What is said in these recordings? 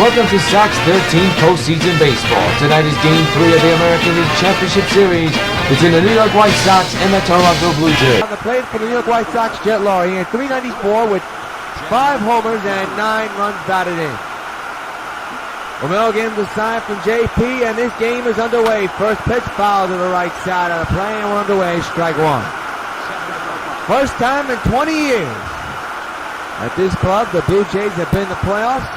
Welcome to Sox 13 postseason baseball. Tonight is Game 3 of the American League Championship Series between the New York White Sox and the Toronto Blue Jays. On the plate for the New York White Sox, Jet Laurie at .394 with 5 homers and 9 runs batted in. Romero gave him the sign from JP, and this game is underway. First pitch foul to the right side of the play, and we're underway. Strike one. First time in 20 years at this club, the Blue Jays have been in the playoffs.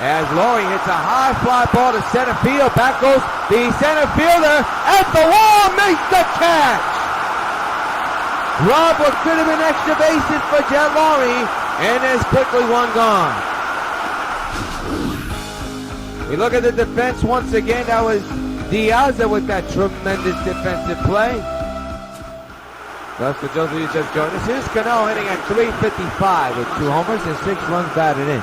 As Laurie hits a high fly ball to center field, back goes the center fielder at the wall, makes the catch. Rob what could have been extra bases for Jet Laurie, and there's quickly one gone. We look at the defense once again. That was Diaz with that tremendous defensive play. Thus, for those of you just joined us, here's Cano hitting at .355 with 2 homers and 6 runs batted in.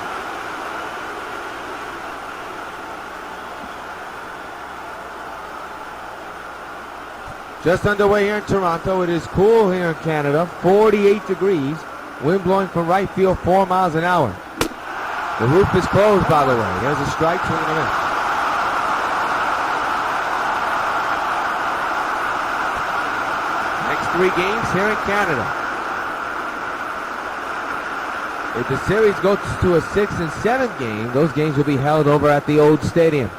Just underway here in Toronto. It is cool here in Canada, 48 degrees. Wind blowing from right field 4 miles an hour. The roof is closed, by the way. There's a strike, swing and a miss. Next 3 games here in Canada. If the series goes to a 6th and 7th game, those games will be held over at the old stadium.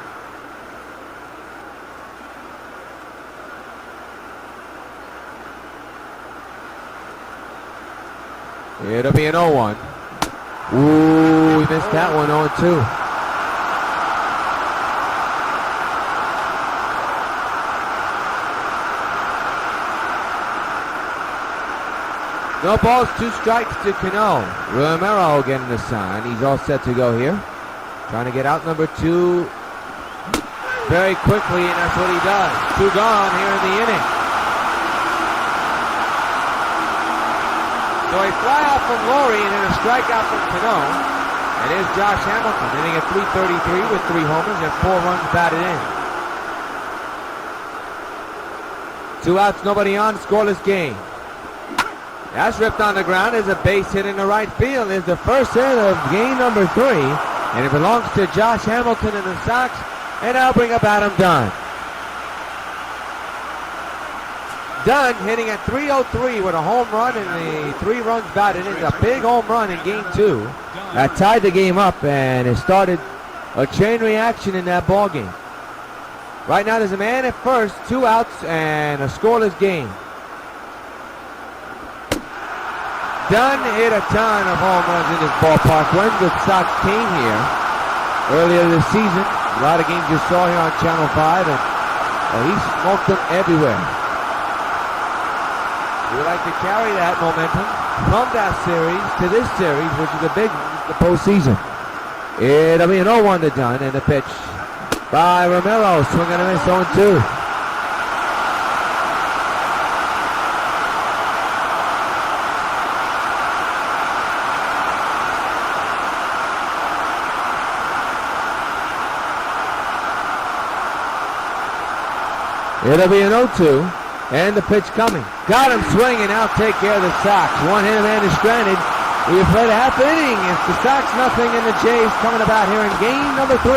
It'll be an 0-1. Ooh, we missed that one, 0-2. No balls, 2 strikes to Cano. Romero getting the sign. He's all set to go here. Trying to get out number 2 very quickly, and that's what he does. 2 gone here in the inning. So a fly out from Laurie and then a strikeout from Cano. And here's Josh Hamilton hitting at .333 with 3 homers and 4 runs batted in. 2 outs, nobody on, scoreless game. That's ripped on the ground. There's a base hit in the right field. There's the first hit of game number 3. And it belongs to Josh Hamilton and the Sox. And I'll bring up Adam Dunn. Dunn hitting at .303 with a home run and the 3 runs batted in. A big home run in game 2. That tied the game up, and it started a chain reaction in that ball game. Right now there's a man at first, 2 outs, and a scoreless game. Dunn hit a ton of home runs in this ballpark. When the Sox came here earlier this season, a lot of games you saw here on Channel 5, and he smoked them everywhere. We would like to carry that momentum from that series to this series, which is a big one, the postseason. It'll be an 0-1 to Dunn, and the pitch by Romero, swing and a miss, 0-2. It'll be an 0-2. And the pitch coming. Got him swinging. Now take care of the Sox. 1 hit man is stranded. We have played a half inning. It's the Sox nothing and the Jays coming about here in game number 3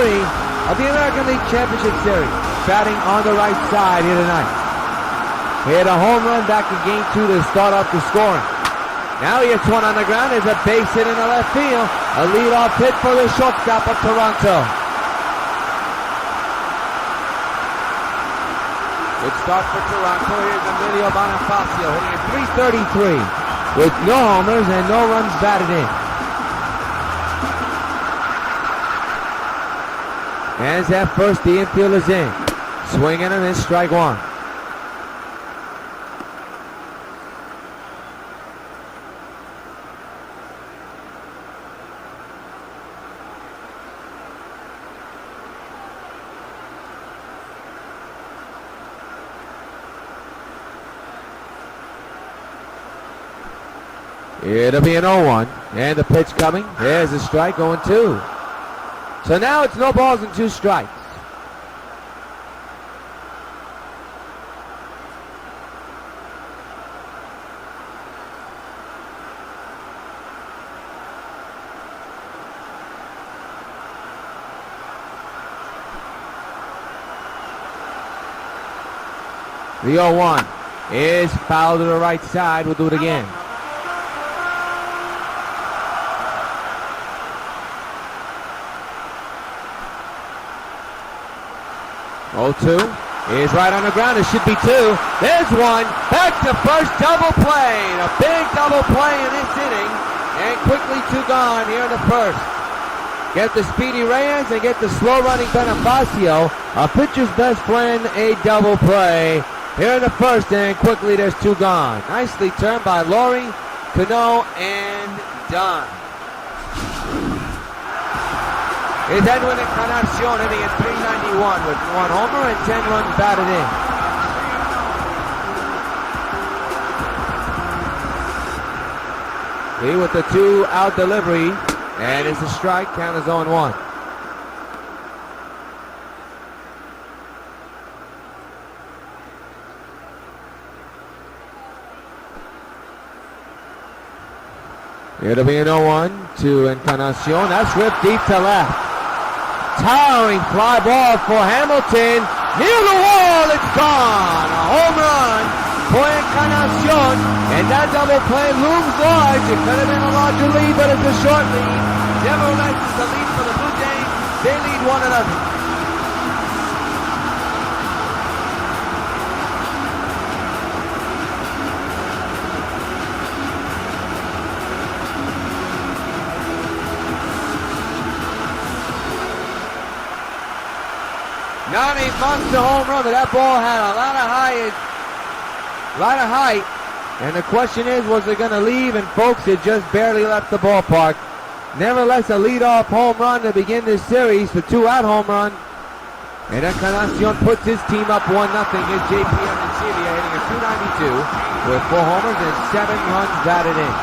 of the American League Championship Series. Batting on the right side here tonight. Hit a home run back in game 2 to start off the scoring. Now he hits one on the ground. There's a base hit in the left field. A leadoff hit for the shortstop of Toronto. Good start for Toronto. Here's Emilio Bonifacio hitting at .333 with no homers and no runs batted in. As at first, the infield is in. Swing and a miss, strike 1. It'll be an 0-1, and the pitch coming. There's a strike, 0-2. So now it's no balls and 2 strikes. The 0-1 is fouled to the right side. We'll do it again. Oh-2 is right on the ground. It should be 2. There's one. Back to first. Double play. A big double play in this inning. And quickly 2 gone here in the first. Get the speedy Reyes and get the slow-running Bonifacio. A pitcher's best friend, a double play here in the first, and quickly there's 2 gone. Nicely turned by Laurie, Cano, and Dunn. It's Edwin Encarnacion hitting at .391 with 1 homer and 10 runs batted in. He with the 2-out delivery, and it's a strike. Count is 0-1. It'll be an 0-1 to Encarnacion. That's ripped deep to left. Towering fly ball for Hamilton. Near the wall, it's gone. A home run for Encarnacion. And that double play looms large. It could have been a larger lead, but it's a short lead. Nevertheless, it's a lead for the Blue Jays. They lead 1-0. Not a monster home run, but that ball had a lot of height. And the question is, was it going to leave? And folks, it just barely left the ballpark. Nevertheless, a leadoff home run to begin this series, the 2-out home run. And Encarnacion puts his team up 1-0. Here's JP Amencia hitting a .292 with 4 homers and 7 runs batted in.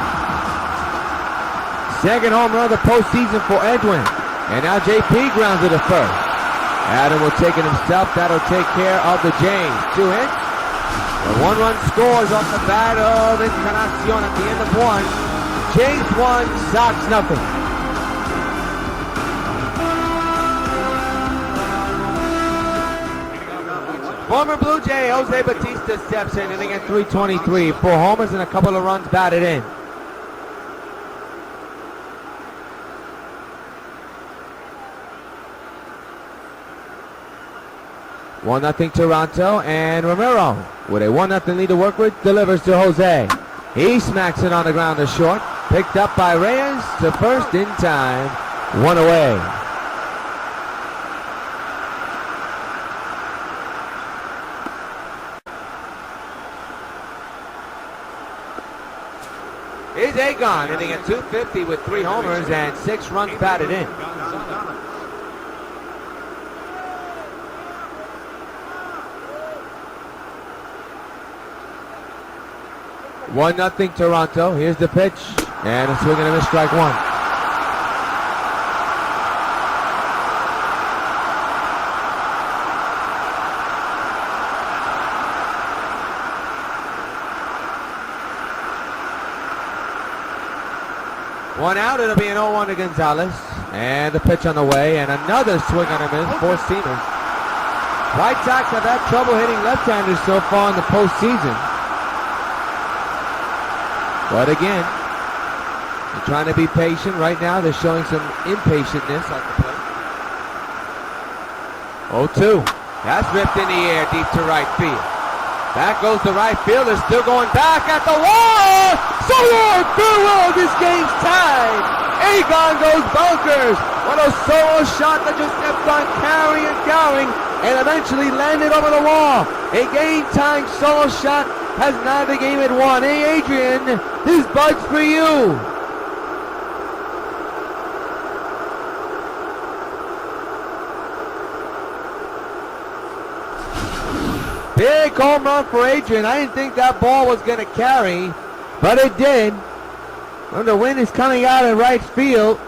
Second home run of the postseason for Edwin. And now JP grounds to the first. Adam will take it himself. That'll take care of the Jays. 2 hits. A 1-run scores off the bat of Encarnacion at the end of 1. Jays 1, Sox nothing. Former Blue Jay Jose Bautista steps in, hitting at .323. 4 homers and a couple of runs batted in. 1-0 Toronto, and Romero with a 1-0 lead to work with delivers to Jose. He smacks it on the ground to short. Picked up by Reyes to first in time. 1 away. Here's Agon hitting at .250 with 3 homers and 6 runs batted in. 1-0 Toronto. Here's the pitch. And a swing and a miss, strike 1. One out, it'll be an 0-1 to Gonzalez. And the pitch on the way, and another swing and a miss, 4-seamers. White Sox have had trouble hitting left-handers so far in the postseason. But again, they're trying to be patient. Right now, they're showing some impatientness at the plate. 0-2. That's ripped in the air deep to right field. Back goes the right fielder, still going back at the wall. So long, farewell, this game's tied. Agon goes bonkers. What a solo shot that just kept on carrying and going and eventually landed over the wall. A game-tying solo shot has now the game at 1. Hey, Adrian, this bug's for you. Big home run for Adrian. I didn't think that ball was going to carry, but it did. And the wind is coming out of right field.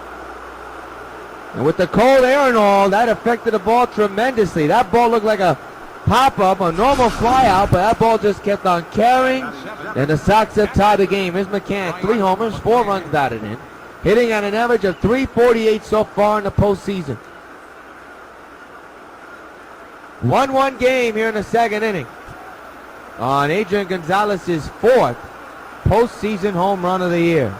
And with the cold air and all, that affected the ball tremendously. That ball looked like a pop-up, a normal fly-out, but that ball just kept on carrying. And the Sox have tied the game. Here's McCann, 3 homers, 4 runs batted in. Hitting at an average of .348 so far in the postseason. 1-1 game here in the second inning. on Adrian Gonzalez's 4th postseason home run of the year.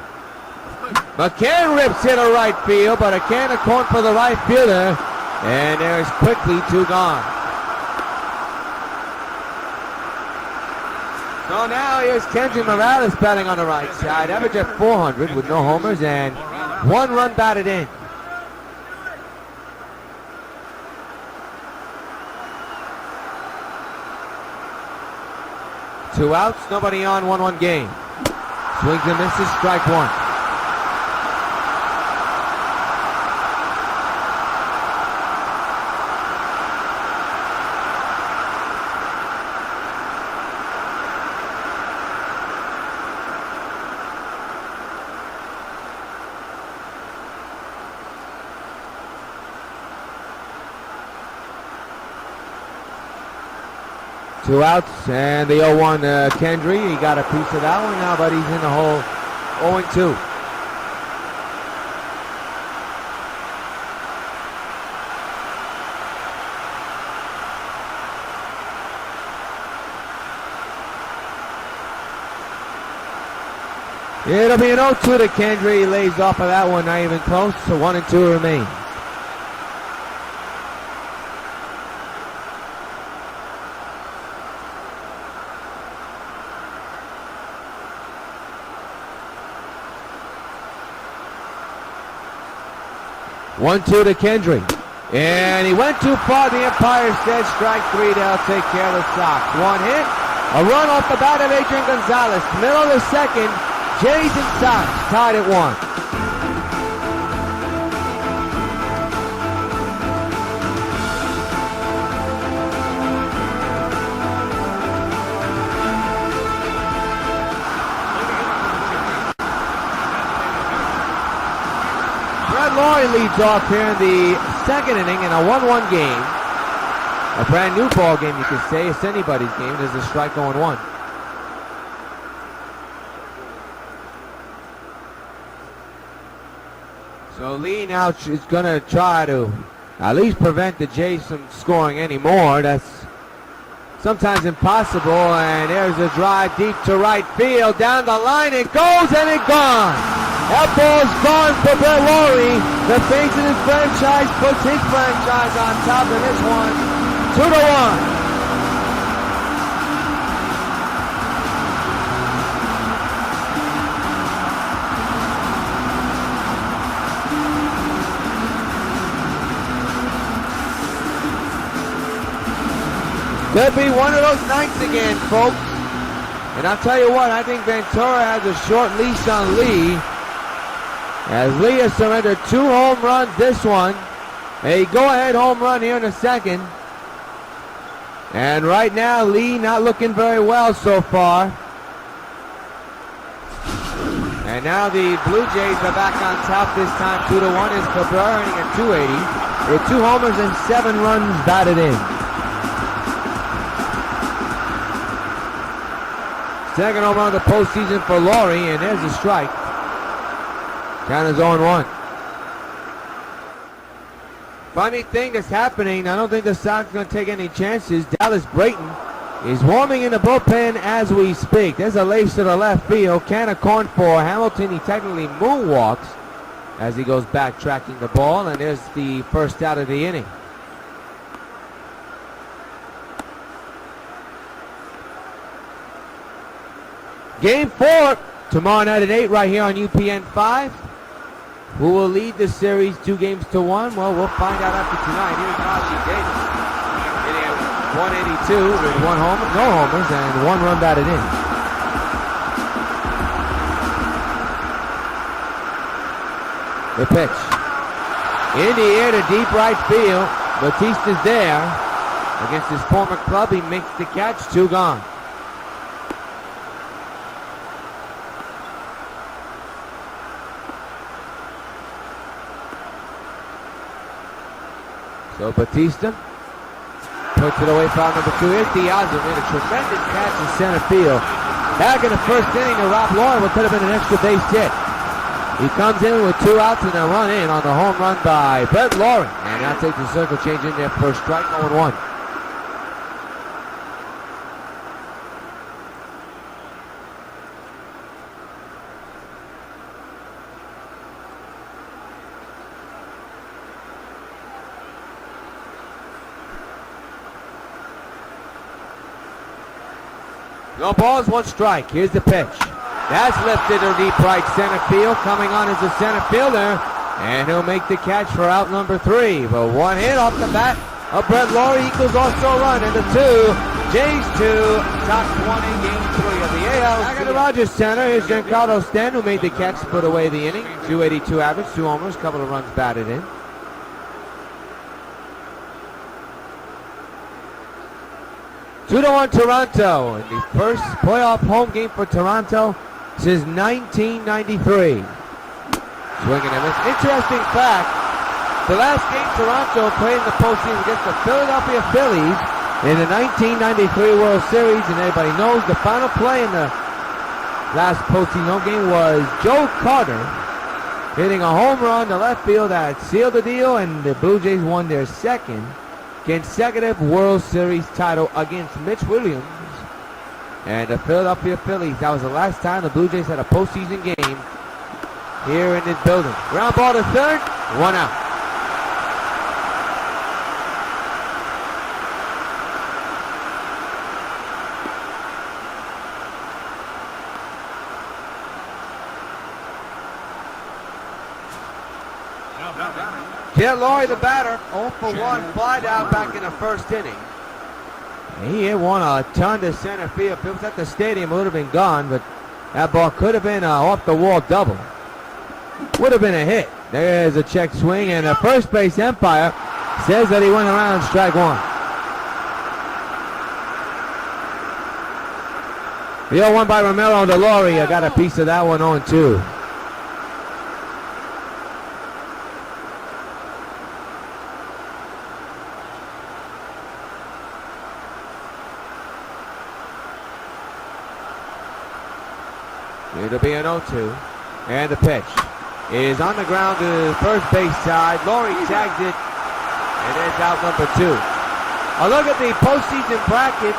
McCann rips it to right field, but a can of corn for the right fielder, and there is quickly 2 gone. So now here's Kendry Morales batting on the right side, average at .400 with no homers and 1 run batted in. Two outs, nobody on, 1-1 game. Swings and misses, strike 1. Two outs, and the 0-1 Kendry. He got a piece of that one now, but he's in the hole 0-2. It'll be an 0-2 to Kendry. He lays off of that one, not even close, so 1-2 remain. One-two to Kendry. And he went too far. The umpire said strike 3. They'll take care of the Sox. 1 hit. A run off the bat of Adrian Gonzalez. Middle of the second. Jays and Sox tied at 1. Laurie leads off here in the second inning in a 1-1 game. A brand new ball game, you could say. It's anybody's game. There's a strike 0-1. So Lee now is going to try to at least prevent the Jays from scoring anymore. That's sometimes impossible. And there's a drive deep to right field. Down the line it goes, and it's gone. That ball's gone for Bill Laurie. The face of his franchise puts his franchise on top of this one. 2-1. Could be one of those nights again, folks. And I'll tell you what, I think Ventura has a short leash on Lee. As Lee has surrendered 2 home runs this one. A go-ahead home run here in the second. And right now, Lee not looking very well so far. And now the Blue Jays are back on top this time. 2-1 is Cabrera hitting at .280 with 2 homers and 7 runs batted in. Second home run of the postseason for Laurie, and there's a strike. Count is 0-1. Funny thing that's happening, I don't think the Sox are going to take any chances. Dallas Brayton is warming in the bullpen as we speak. There's a lace to the left field. Can of corn for Hamilton. He technically moonwalks as he goes back tracking the ball, and there's the first out of the inning. Game 4 tomorrow night at 8 right here on UPN 5. Who will lead the series 2-1? Well, we'll find out after tonight. Here's Ozzie Davis hitting at .182 with 1 homer, no homers, and 1 run batted in. The pitch. In the air to deep right field. Batista's there. Against his former club, he makes the catch. 2 gone. So Batista puts it away, foul number 2. Here's Diazo, made a tremendous catch in center field. Back in the first inning to Rob Laurie, what could have been an extra base hit. He comes in with 2 outs and a run in on the home run by Brett Laurie. And now takes the circle change in there for a strike, 0-1. No balls, one strike. Here's the pitch. That's lifted to deep right center field. Coming on is the center fielder. And he'll make the catch for out number 3. But one hit off the bat of Brett Laurie equals also a run. And the 2, Jays 2, Sox 1 in game 3 of the AL. Back at the Rogers Center, here's Giancarlo Stanton, who made the catch to put away the inning. 282 average, 2 homers, couple of runs batted in. Two to 1 Toronto in the first playoff home game for Toronto since 1993. Swinging and miss. Interesting fact, the last game Toronto played in the postseason against the Philadelphia Phillies in the 1993 World Series, and everybody knows the final play in the last postseason home game was Joe Carter hitting a home run to left field that sealed the deal, and the Blue Jays won their second consecutive World Series title against Mitch Williams and the Philadelphia Phillies. That was the last time the Blue Jays had a postseason game here in this building. Ground ball to third, 1 out. Jet Laurie, the batter, 0 for 1, fly down back in the first inning. He hit one a ton to center field. If it was at the stadium, it would have been gone, but that ball could have been off the wall double. Would have been a hit. There's a check swing, and the first base umpire says that he went around strike 1. The 0-1 by Romero to Laurie. I got a piece of that one, 0-2. It'll be an 0-2. And the pitch is on the ground to the first base side. Laurie tags it. And it's out number 2. A look at the postseason bracket.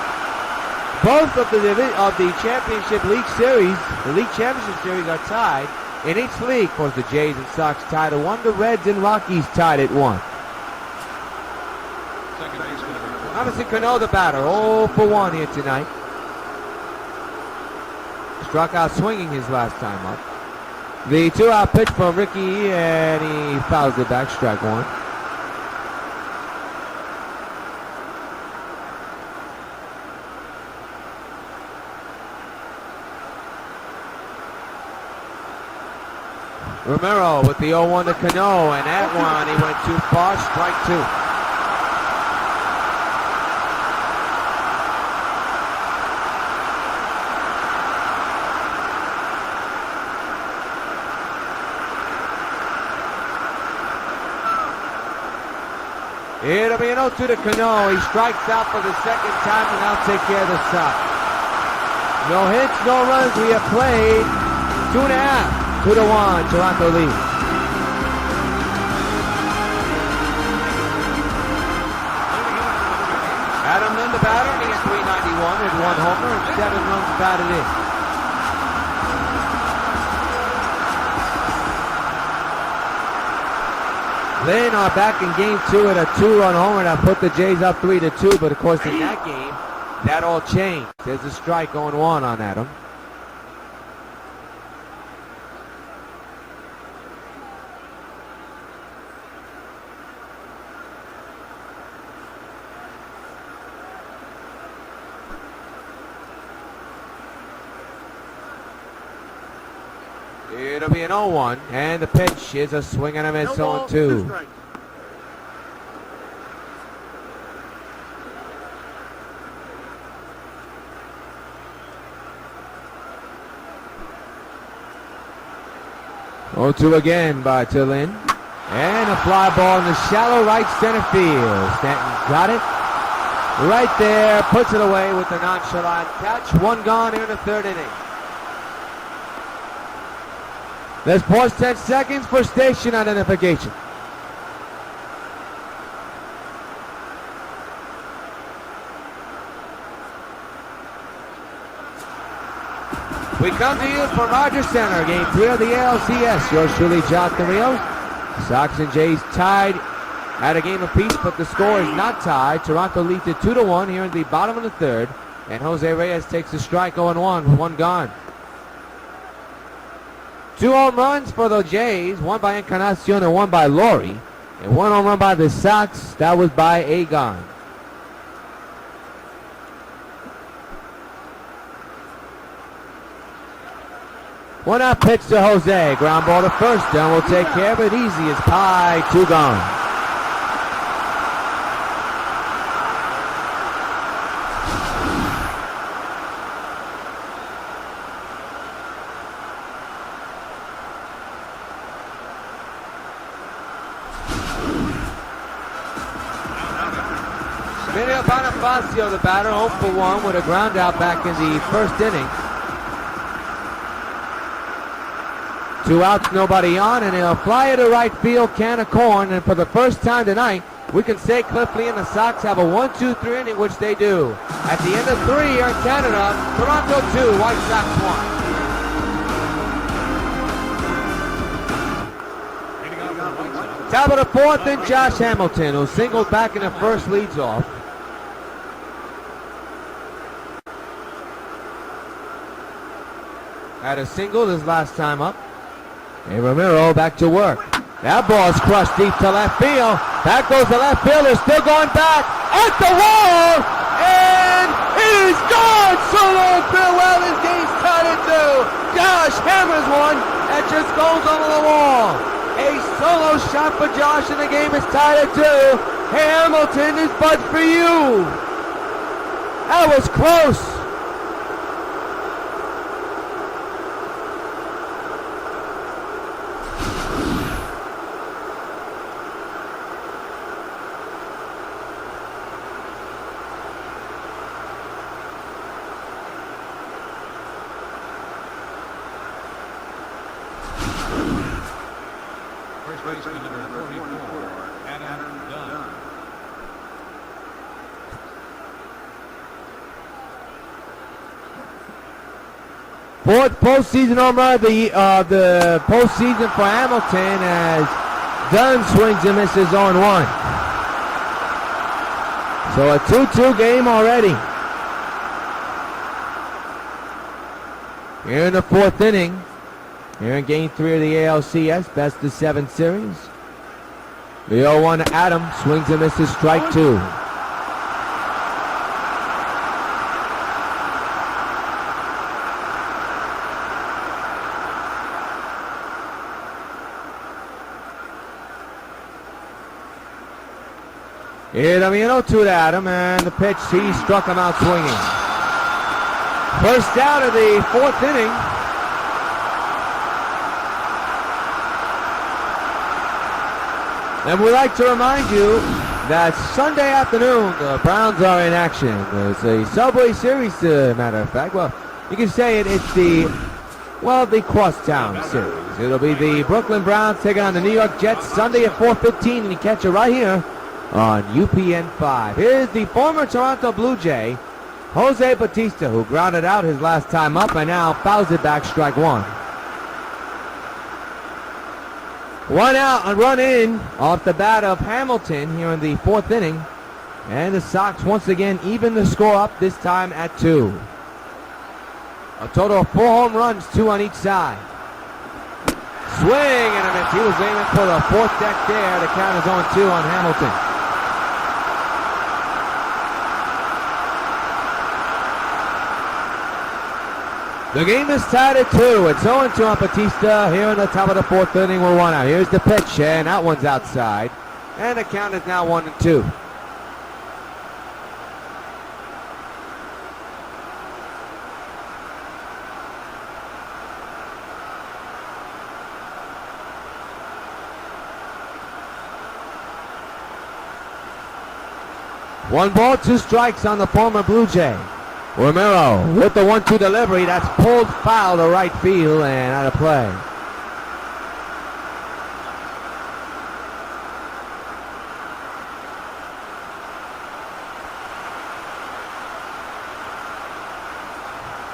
Both of the championship league series, the league championship series, are tied in each league. Of course, the Jays and Sox tied at 1. The Reds and Rockies tied at 1. Robinson Cano, the batter, 0 for 1 here tonight. Struck out swinging his last time up. The 2-out pitch from Ricky, and he fouls it back, strike 1. Romero with the 0-1 to Cano, and that one he went too far, strike 2. It'll be an 0-2 to Cano. He strikes out for the second time and now take care of the Sox. No hits, no runs. We have played 2.5. 2-1. Toronto leads. Adam Lynn, the batter, he has 391 with 1 homer and 7 runs batted in. Lynn are back in game 2 at a 2-run homer that put the Jays up 3-2, but of course in that game, that all changed. There's a strike going 1 on Adam. It'll be an 0-1, and the pitch is a swing and a miss, 0-2. Again by Tillin. And a fly ball in the shallow right center field. Stanton got it right there, puts it away with a nonchalant catch. 1 gone here in the 3rd inning. Let's pause 10 seconds for station identification. We come to you from Rogers Center, game 3 of the A.L.C.S. Yours truly, Jonathan Rios. Sox and Jays tied at a game apiece, but the score is not tied. Toronto leads it 2-1 here in the bottom of the 3rd. And Jose Reyes takes the strike 0-1 with one gone. 2 home runs for the Jays, one by Encarnacion and one by Laurie. And 1 home run by the Sox, that was by Agon. One out pitch to Jose. Ground ball to first. Dunn will take care of it easy as Pie. 2 gone. Emilio Bonifacio, the batter, 0 for 1 with a ground out back in the first inning. 2 outs, nobody on, and he'll fly it to right field, can of corn. And for the first time tonight, we can say Cliff Lee and the Sox have a 1-2-3 inning, which they do. At the end of 3 here in Canada, Toronto 2, White Sox 1. Top of the 4th, and Josh Hamilton, who singled back in the first, leads off. Had a single his last time up. And Romero back to work. That ball's crushed deep to left field. Back goes the left fielder, still going back at the wall, and it is gone. Solo farewell. This game's tied at 2. Josh hammers one that just goes over the wall. A solo shot for Josh, and the game is tied at 2. Hamilton is but for you. That was close. Fourth postseason home run of the postseason for Hamilton as Dunn swings and misses 0-1. So a 2-2 game already. Here in the 4th inning, here in Game 3 of the ALCS Best of 7 series. The 0-1 Adam swings and misses strike 2. Here the 0-2 to Adam, and the pitch, he struck him out swinging. First out of the 4th inning. And we'd like to remind you that Sunday afternoon, the Browns are in action. It's a Subway Series, matter of fact. Well, you can say it's the Crosstown Series. It'll be the Brooklyn Browns taking on the New York Jets Sunday at 4:15, and you catch it right here on UPN 5. Here's the former Toronto Blue Jay, Jose Bautista, who grounded out his last time up and now fouls it back, strike 1. 1 out and run in off the bat of Hamilton here in the 4th inning. And the Sox once again even the score up, this time at 2. A total of 4 home runs, 2 on each side. Swing and a miss. He was aiming for the 4th deck there. The count is on 2 on Hamilton. The game is tied at 2. It's 0-2 on Bautista here in the top of the 4th inning. We're 1 out. Here's the pitch, and that one's outside. And the count is now 1-2. One ball, 2 strikes on the former Blue Jay. Romero with the 1-2 delivery. That's pulled foul to right field and out of play.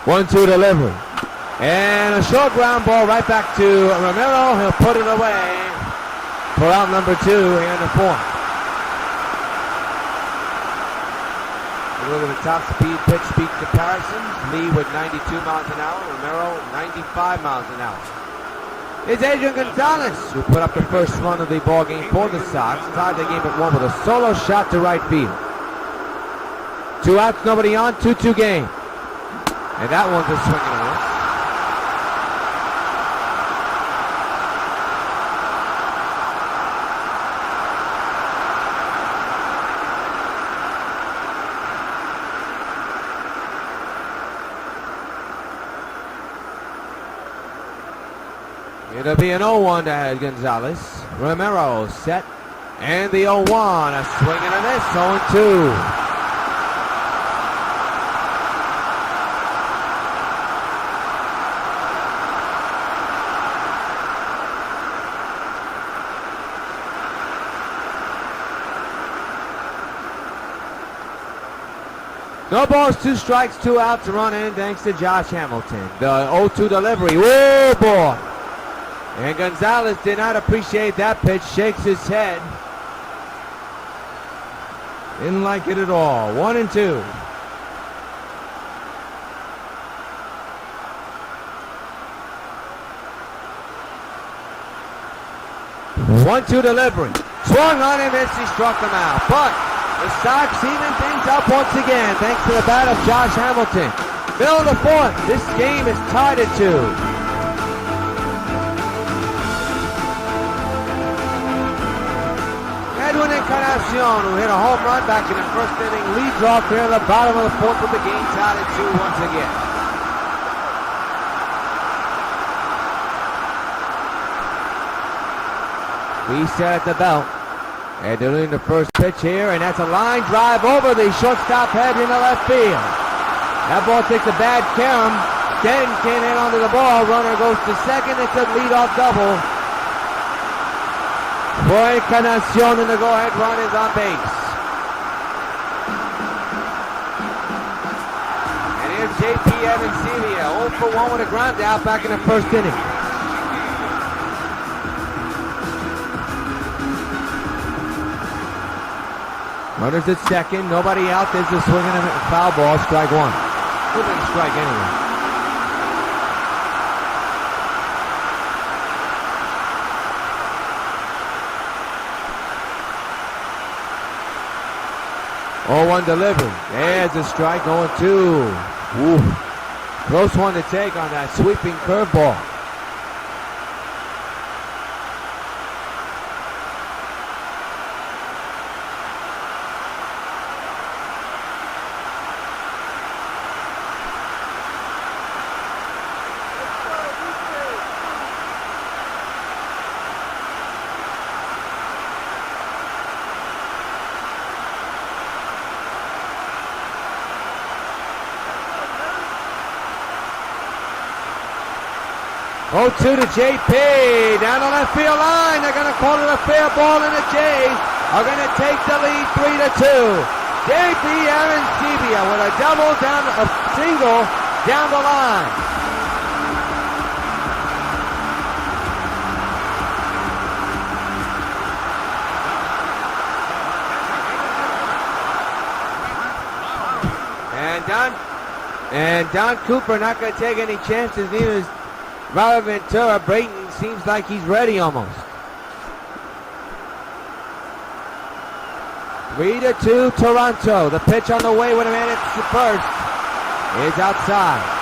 One-two delivery. And a short ground ball right back to Romero. He'll put it away for out number 2 here in the 4th. look at the top speed, pitch speed comparisons. Lee with 92 miles an hour, Romero 95 miles an hour. It's Adrian Gonzalez who put up the first run of the ball game for the Sox. Tied the game at 1 with a solo shot to right field. 2 outs, nobody on, 2-2 game. And that one's a swing and a miss. It'll be an 0-1 to Gonzalez. Romero set. And the 0-1. A swing and a miss. 0-2. No balls, 2 strikes, 2 outs, a run in thanks to Josh Hamilton. The 0-2 delivery. Whoa, boy. And Gonzalez did not appreciate that pitch, shakes his head. Didn't like it at all. 1-2. One-two delivery. Swung on him as he struck him out. But the Sox even things up once again thanks to the bat of Josh Hamilton. Middle of the 4th. This game is tied at 2. Edwin Encarnacion, who hit a home run back in the first inning, leads off here in the bottom of the 4th with the game tied at 2 once again. Reset at the belt. And they're doing the first pitch here, and that's a line drive over the shortstop head in the left field. That ball takes a bad carom. Ken can't hit onto the ball. Runner goes to second. It's a leadoff double. For Encarnacion, and the go-ahead run is on base. And here's J.P. Evansivia, 0 for 1 with a ground out back in the first inning. Runners at second, nobody out. There's a swing and a foul ball, strike 1. Would have been a strike anyway. Oh, 0-1 delivery. There's a strike, 0-2. Ooh. Close one to take on that sweeping curveball. Oh, 2 to JP, down the left field line. They're going to call it a fair ball, and the Jays are going to take the lead 3-2. JP Arancibia with a single down the line. And Don Cooper not going to take any chances. Neither is Robert Ventura. Brayton seems like he's ready almost. 3-2 Toronto. The pitch on the way with a man at first is outside.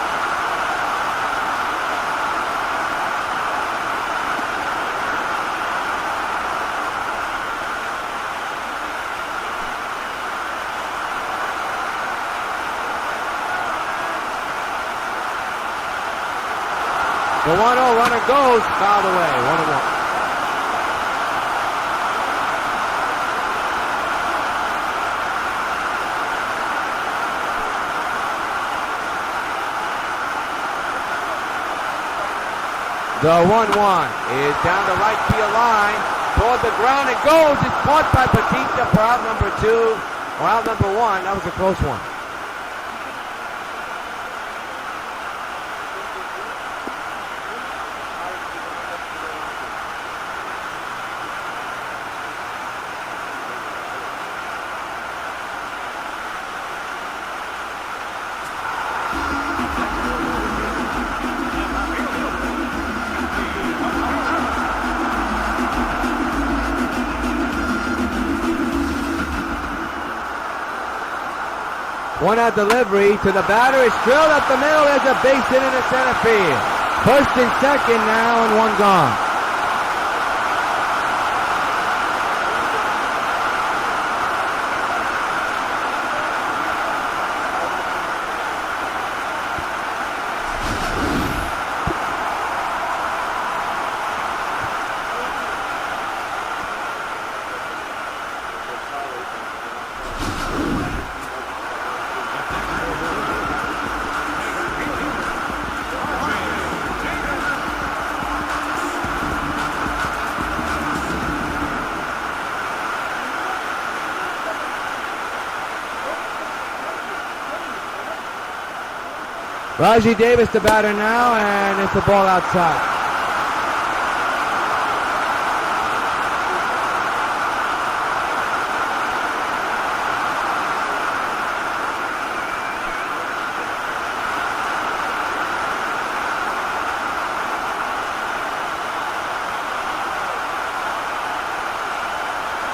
The 1-0 runner goes, fouled away, 1-1. The 1-1 is down the right field line, toward the ground, it goes, it's caught by Batista for out number 2, or out number 1, that was a close one. 1-out delivery to the batter. It's drilled up the middle. There's a base hit in the center field. First and second now, and one gone. Rajai Davis the batter now, and it's a ball outside.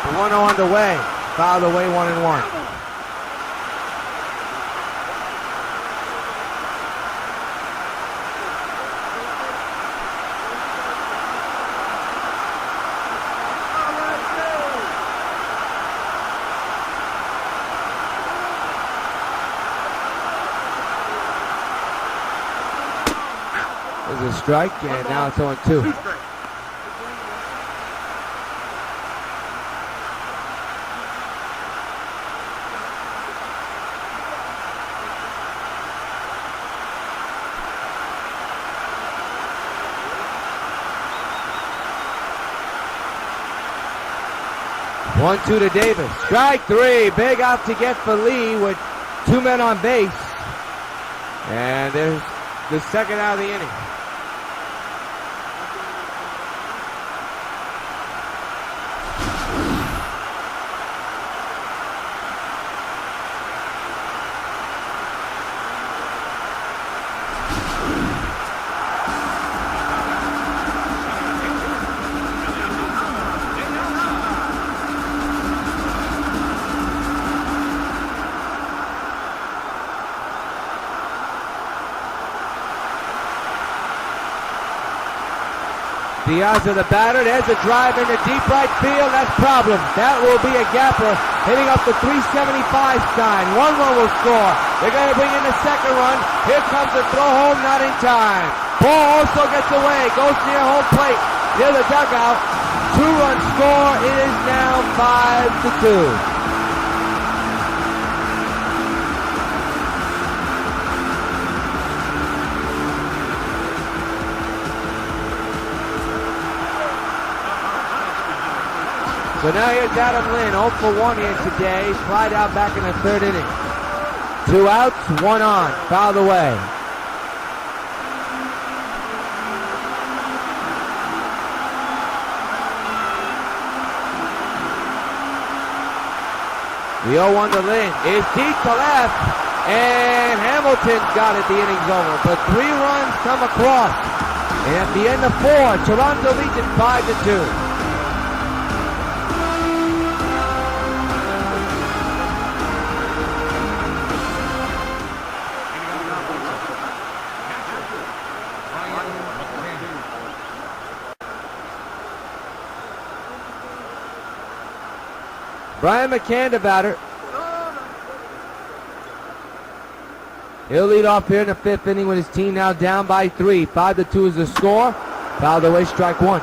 The 1-0 underway. Fouled away 1-1. There's a strike, and now it's 0-2. One, two to Davis. Strike three. Big out to get for Lee with two men on base. And there's the second out of the inning. Diaz of the batter. There's a drive into deep right field. That's problem. That will be a gapper hitting up the 375 sign. 1 run will score. They're going to bring in the second run. Here comes the throw home, not in time. Ball also gets away. Goes near home plate. Near the dugout. 2-run score. It is now 5-2. So now here's Adam Lynn, 0 for 1 here today. Slide out back in the third inning. 2 outs, 1 on. Fouled away. The 0-1 to Lynn is deep to left, and Hamilton's got it. The inning's over. But 3 runs come across. And at the end of 4, Toronto leads it 5-2. Brian McCann, the batter. He'll lead off here in the 5th inning with his team now down by 3. 5-2 is the score. Fouled away, strike 1.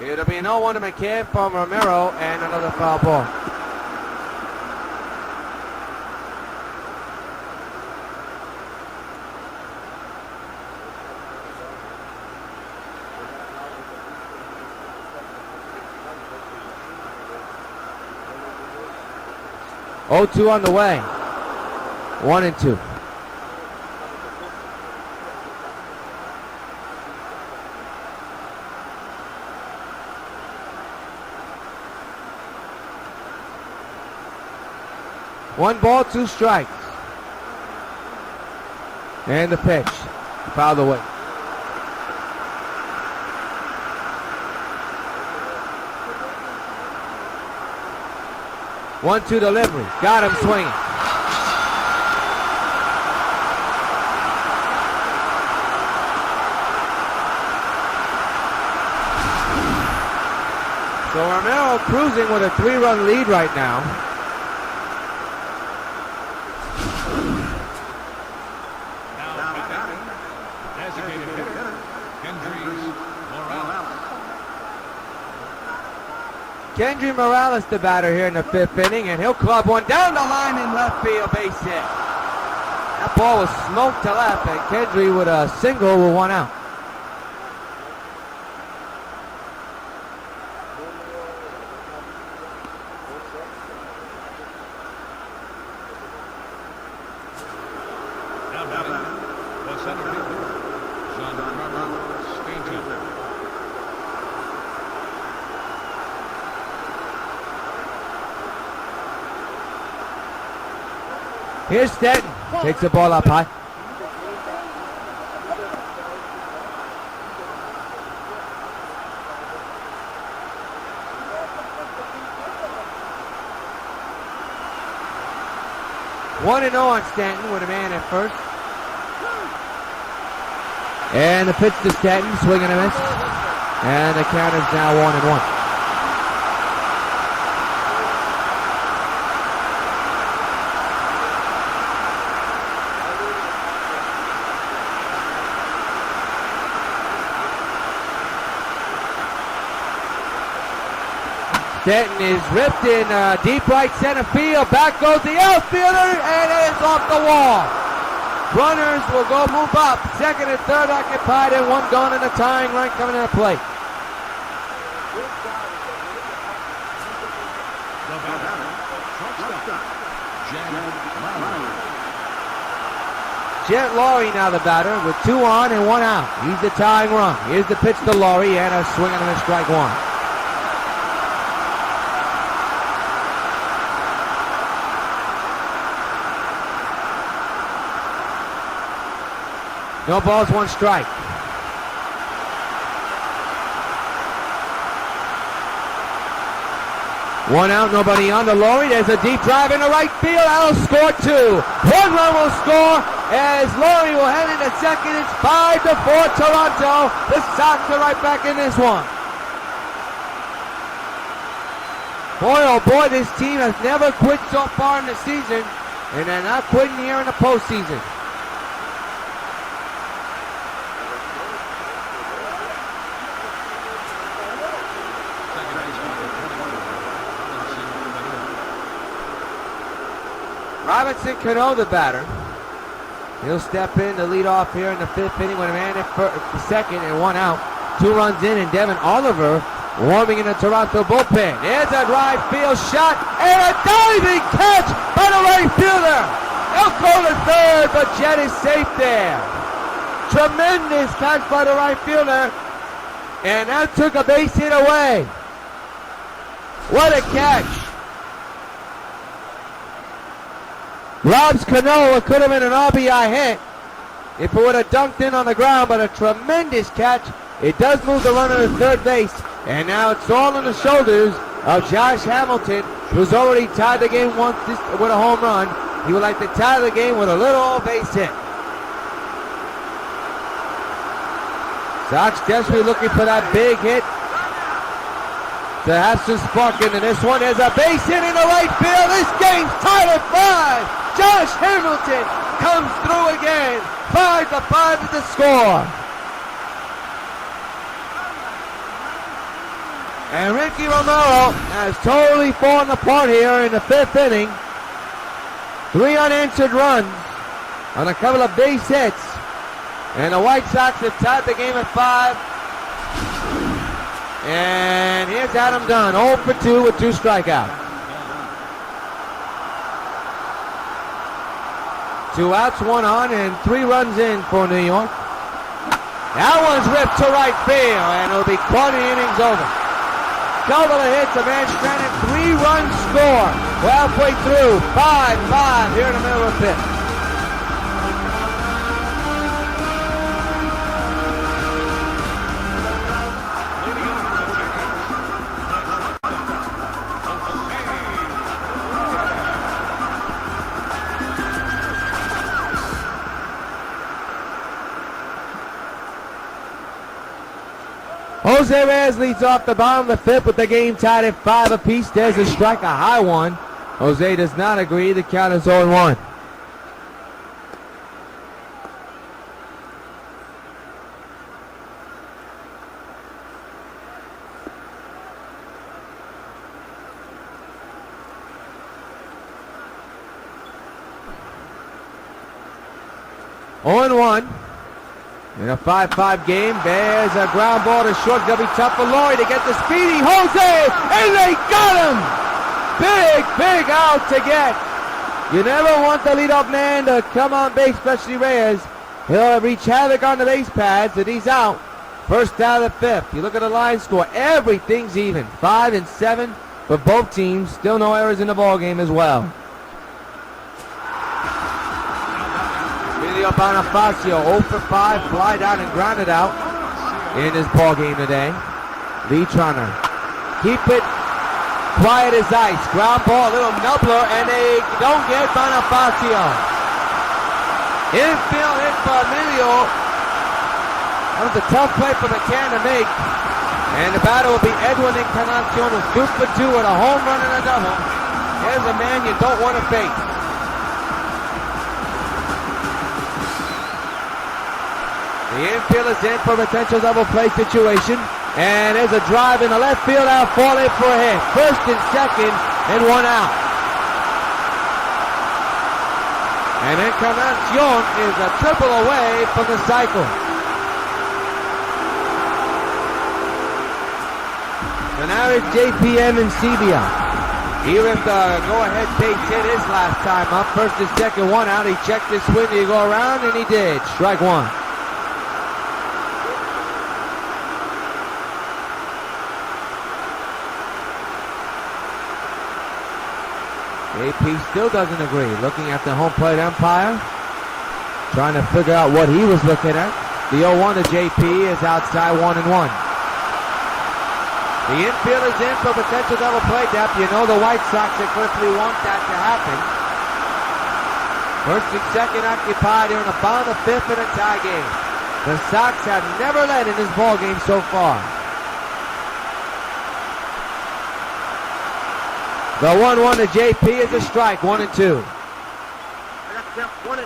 It'll be an 0-1 to McCann from Romero, and another foul ball. Oh-2 on the way. 1-2. One ball, 2 strikes. And the pitch. Fouled away. 1-2 delivery. Got him swinging. So Romero cruising with a 3-run lead right now. Kendry Morales, the batter here in the 5th inning, and he'll club one down the line in left field, base hit. That ball was smoked to left, and Kendry with a single with 1 out. Here's Stanton. Takes the ball up high. One and 0 on Stanton with a man at first. And the pitch to Stanton, swing and a miss. And the count is now 1-1. Stanton is ripped in deep right center field. Back goes the outfielder, and it is off the wall. Runners will go move up. Second and third occupied, and one gone in the tying run coming to the plate. Jet Laurie now the batter with 2 on and 1 out. He's the tying run. Here's the pitch to Laurie, and a swing and a miss, strike 1. No balls, 1 strike. One out, nobody on to Laurie. There's a deep drive into right field. That'll score 2. 1 run will score as Laurie will head into second. It's 5-4 Toronto. The Sox are right back in this one. Boy, oh boy, this team has never quit so far in the season, and they're not quitting here in the postseason. Robinson Cano, the batter. He'll step in to lead off here in the 5th inning with a man at second and 1 out. 2 runs in, and Devin Oliver warming in the Toronto bullpen. There's a right field shot and a diving catch by the right fielder. He'll go to third, but Jet is safe there. Tremendous catch by the right fielder, and that took a base hit away. What a catch. Robs Cano, it could have been an RBI hit if it would have dunked in on the ground, but a tremendous catch. It does move the runner to third base, and now it's all on the shoulders of Josh Hamilton, who's already tied the game once with a home run. He would like to tie the game with a little base hit. Sox desperately looking for that big hit to have some spark into this one. There's a base hit in the right field. This game's tied at 5. Josh Hamilton comes through again. 5-5 is the score. And Ricky Romero has totally fallen apart here in the 5th inning. 3 unanswered runs on a couple of base hits. And the White Sox have tied the game at 5. And here's Adam Dunn, 0 for 2 with 2 strikeouts. 2 outs, 1 on, and 3 runs in for New York. That one's ripped to right field, and it'll be caught in the innings over. Couple of hits, a man stranded, 3-run score. We're halfway through, 5-5 here in the middle of the 5th. Jose Reyes leads off the bottom of the fifth with the game tied at 5 apiece. There's a strike, a high one. Jose does not agree. The count is 0-1. In a 5-5 game, there's a ground ball to short. Gonna be tough for Laurie to get the speedy Jose, and they got him! Big out to get. You never want the leadoff man to come on base, especially Reyes. He'll wreak havoc on the base pads, and he's out. First out of the fifth. You look at the line score, everything's even. 5 and 7 for both teams. Still no errors in the ball game as well. Bonifacio 0 for 5, fly down and grounded out in this ball game today. Lee trying to keep it quiet as ice. Ground ball, a little nubbler, and they don't get Bonifacio. Infield hit for Emilio. That was a tough play for McCann to make. And the batter will be Edwin Encarnacion, who's 2 for 2 with a home run and a double. Here's a man you don't want to face. The infield is in for a potential double play situation. And there's a drive in the left field outfield in for a hit. First and second and 1 out. And Encarnacion is a triple away from the cycle. So now it's JPM and Sebia. He ripped a go-ahead base hit his last time up. First and second, 1 out. He checked his swing to go around, and he did. Strike 1. AP still doesn't agree. Looking at the home plate umpire. Trying to figure out what he was looking at. The 0-1 to JP is outside 1-1. The infield is in for potential double play depth. You know the White Sox at Clifley want that to happen. First and second occupied here in the bottom of the fifth in a tie game. The Sox have never led in this ball game so far. The 1-1 to JP is a strike, 1-2. I got 1-2.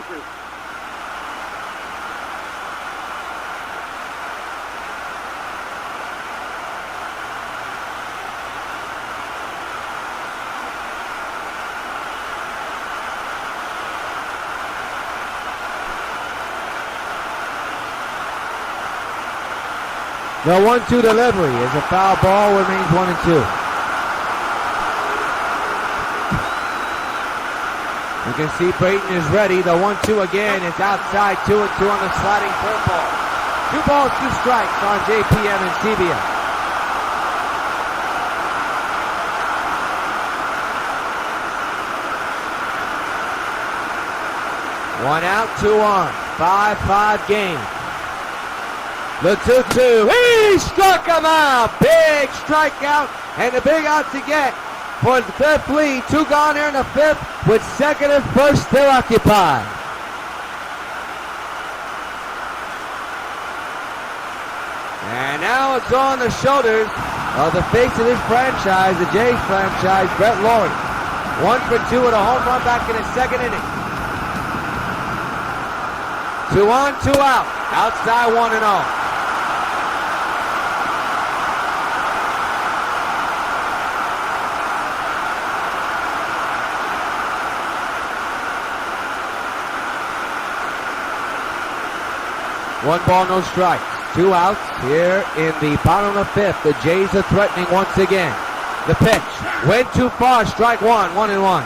The 1-2 delivery is a foul ball, remains 1-2. You can see Brayton is ready. The 1-2 again is outside, 2-2 on the sliding curveball. 2 balls, 2 strikes on JPM and Sebia. One out, 2 on. 5-5 game. The 2-2. He struck him out. Big strikeout, and the big out to get for the fifth lead. 2 gone here in the fifth, with second and first still occupied. And now it's on the shoulders of the face of this franchise, the Jays franchise, Brett Laurie. 1 for 2 with a home run back in the second inning. 2 on, 2 out. Outside 1-0. One ball, no strikes. 2 outs here in the bottom of the fifth. The Jays are threatening once again. The pitch went too far. Strike 1, 1-1.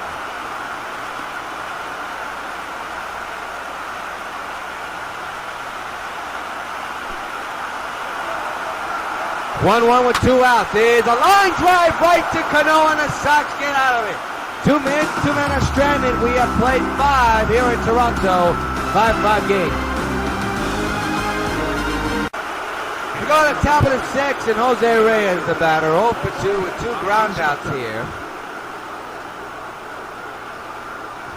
One with 2 outs. There's a line drive right to Cano, and the Sox get out of it. 2 men are stranded. We have played 5 here in Toronto. 5-5 game. We go to the top of the 6th, and Jose Reyes, the batter, 0 for 2 with 2 groundouts here.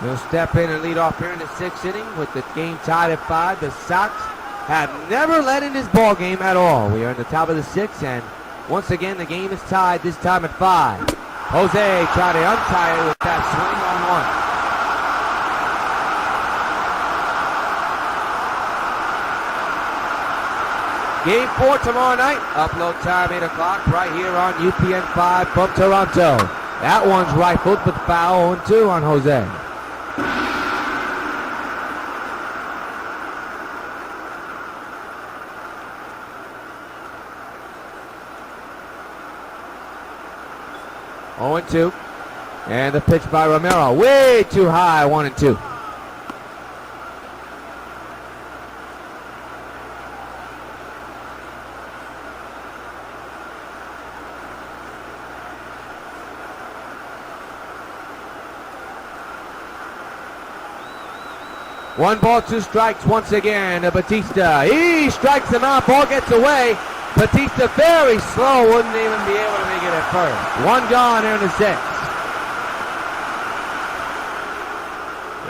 He'll step in and lead off here in the 6th inning with the game tied at 5. The Sox have never led in this ball game at all. We are in the top of the 6th, and once again the game is tied, this time at 5. Jose trying to untie it with that swing on 1. Game 4 tomorrow night. Upload time 8 o'clock right here on UPN 5 from Toronto. That one's rifled with foul 0-2 on Jose. Oh, 0-2. And the pitch by Romero. Way too high, 1-2. One ball, 2 strikes once again to Batista. He strikes him out, ball gets away. Batista very slow, wouldn't even be able to make it at first. 1 gone here in the 6th.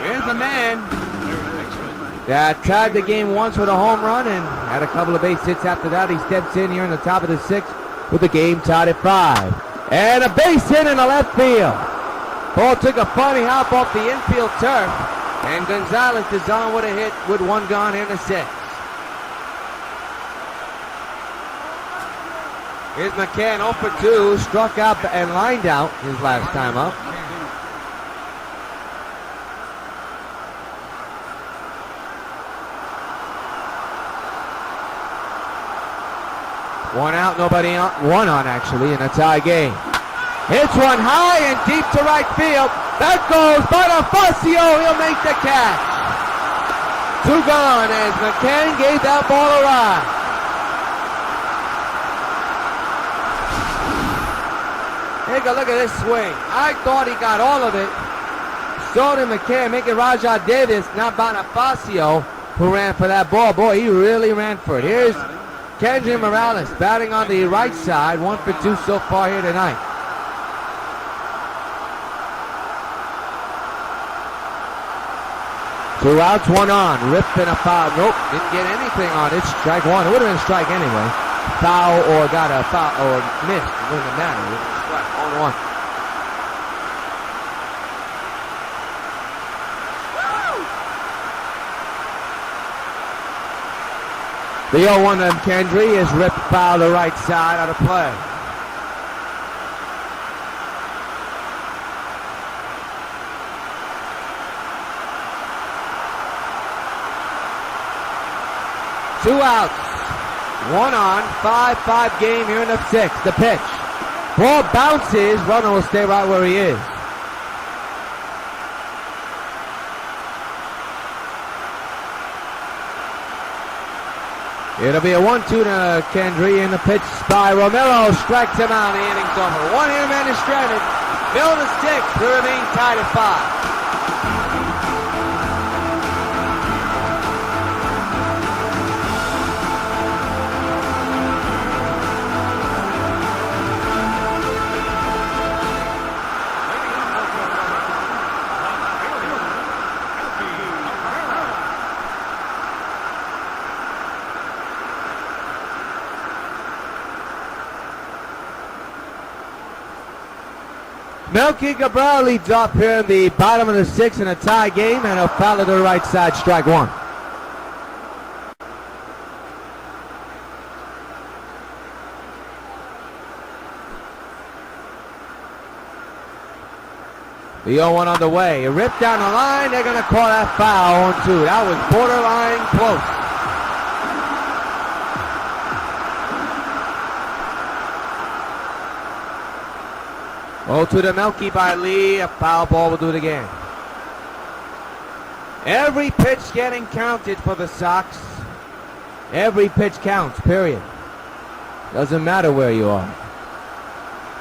Here's the man that tied the game once with a home run and had a couple of base hits after that. He steps in here in the top of the 6th with the game tied at 5. And a base hit in the left field. Ball took a funny hop off the infield turf. And Gonzalez is on with a hit with 1 gone here in the 6th. Here's McCann 0 for 2, struck out and lined out his last time up. One out, nobody on, 1 on actually in a tie game. Hits one high and deep to right field. That goes Bonifacio. He'll make the catch. 2 gone as McCann gave that ball a ride. Take a look at this swing. I thought he got all of it. So did McCann, making Rajah Davis, not Bonifacio, who ran for that ball. Boy, he really ran for it. Here's Kendry Morales batting on the right side. 1 for 2 so far here tonight. Two outs, 1 on. Ripped and a foul. Nope, didn't get anything on it. Strike 1. It would have been a strike anyway. Foul or got a foul or missed. It wouldn't have mattered. It was a strike. 1-1. The 0-1 of Kendry is ripped foul the right side out of play. Two outs, 1 on, 5-5 game here in the 6th. The pitch. Ball bounces, runner will stay right where he is. It'll be a 1-2 to Kendry, and the pitch by Romero strikes him out. The inning's over. 1 hitter man is stranded. Middle of the 6th, they remain tied at 5. Melky Cabral leads off here in the bottom of the 6th in a tie game, and a foul to the right side, strike 1. The 0-1 on the way. It ripped down the line. They're going to call that foul 1-2. That was borderline close. Oh, to the Melky by Lee. A foul ball will do it again. Every pitch getting counted for the Sox. Every pitch counts, period. Doesn't matter where you are.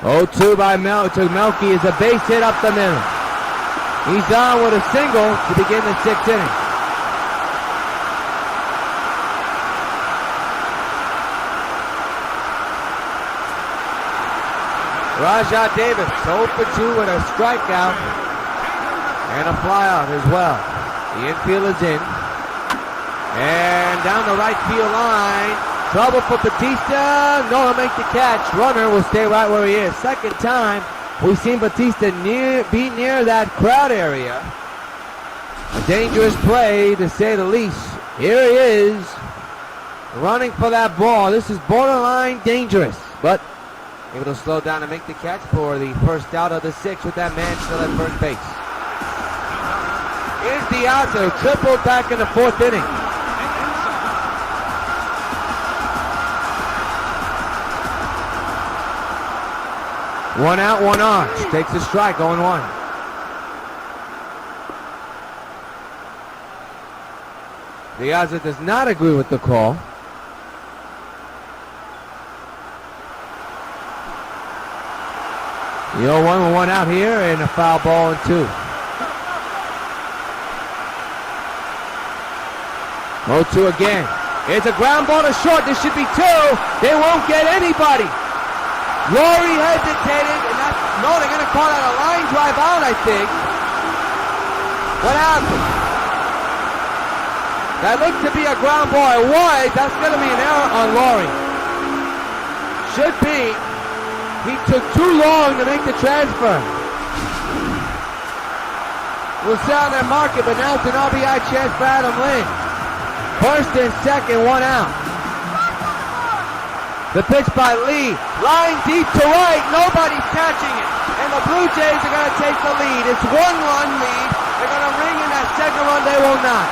0-2 by Melky is a base hit up the middle. He's on with a single to begin the 6th inning. Rajah Davis 0 for 2 with a strikeout and a flyout as well. The infield is in. And down the right field line. Trouble for Batista. No, he'll make the catch. Runner will stay right where he is. Second time we've seen Batista be near that crowd area. A dangerous play, to say the least. Here he is, running for that ball. This is borderline dangerous, but able to slow down and make the catch for the first out of the 6 with that man still at first base. Here's Diaz, triple back in the 4th inning. One out, one on. Takes a strike, 0-1. Diaz does not agree with the call. The 0-1 with 1 out here and a foul ball and 2. 0-2 again. It's a ground ball to short. This should be 2. They won't get anybody. Laurie hesitated, and they're going to call out a line drive out, I think. What happened? That looked to be a ground ball. It was. That's going to be an error on Laurie. Should be. He took too long to make the transfer. We'll see how they mark it, but now it's an RBI chance for Adam Lynn. First and second, 1 out. The pitch by Lee. Line deep to right. Nobody's catching it. And the Blue Jays are going to take the lead. It's 1-run lead. They're going to ring in that second run. They will not.